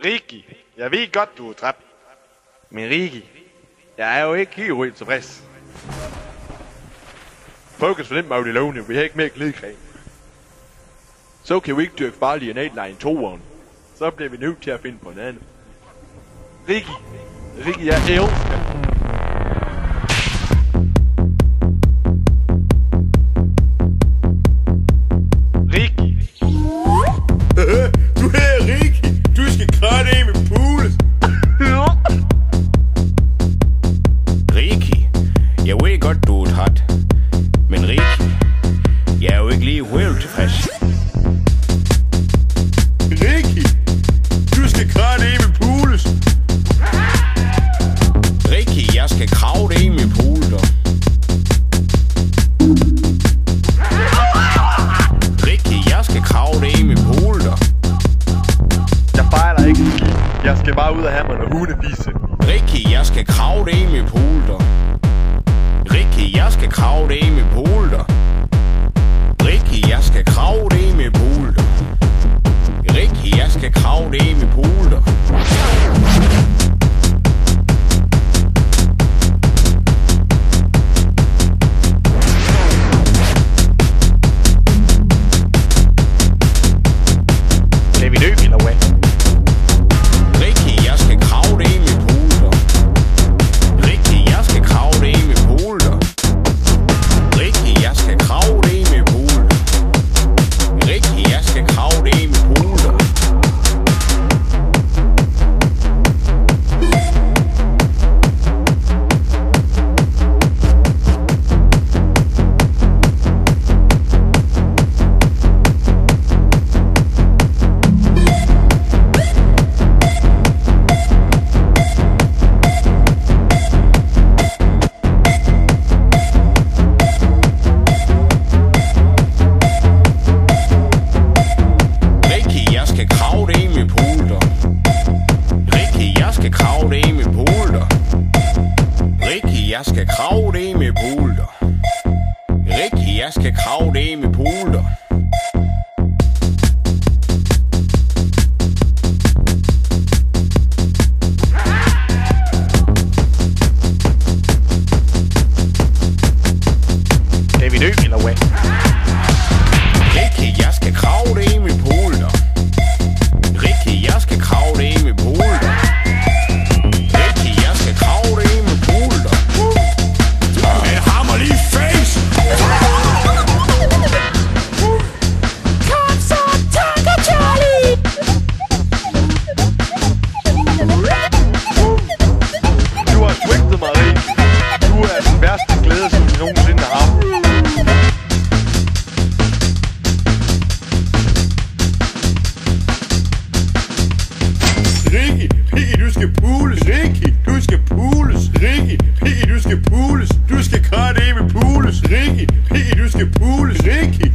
Ricky, jeg ved godt, du er træt. Men Ricky, jeg er jo ikke helt tilfreds. Fokus for den måde lovende, vi har ikke mere glidecreme. Så kan vi ikke dyrke farlige Nightline 2'eren. Så bliver vi nødt til at finde på en anden. Ricky, jeg elsker. Du her, Ricky. Du skal kratte af med Pules. Ricky, jeg ved godt, du er træt. Men Ricky, jeg er jo ikke lige helt tilfreds. Ricky, du skal kratte af med Pules. Ricky, jeg skal krave det i med Pules. Ricky, jeg skal krave det i med Pules. Jeg fejler ikke. Jeg skal bare ud og have mig noget hundefisse. Ricky, jeg skal krave det i med Pules. Ricky, jeg skal krave det i med Pules. Ricky, jeg skal krave det i med Pules. Ricky, jeg skal krave det i med Pules. Kan vi løbe eller hvad? Ricky, jeg skal krave det i med Pules. Ricky, jeg skal krave det i med Pules. Ricky, jeg skal krave det i med Pules. Ricky, jeg skal krave det i med Pules. Jeg skal krave det med Pules. Ricky, jeg skal krave det med Pules. Kan vi løbe eller hvad? Ricky, jeg skal krave det med Pules. Ricky, jeg skal krave det med Pules. Ricky, jeg skal krave det med Pules. En hammer lige i face. Kom så, tanker Charlie! Du har svigtet mig, Ricky. Du er den værste glæde, som vi nogensinde har haft. Ricky, du skal pules. Ricky, du skal pules. Ricky, du skal pules. Du skal kratte af med Pules. Ricky, du skal pules. Ricky,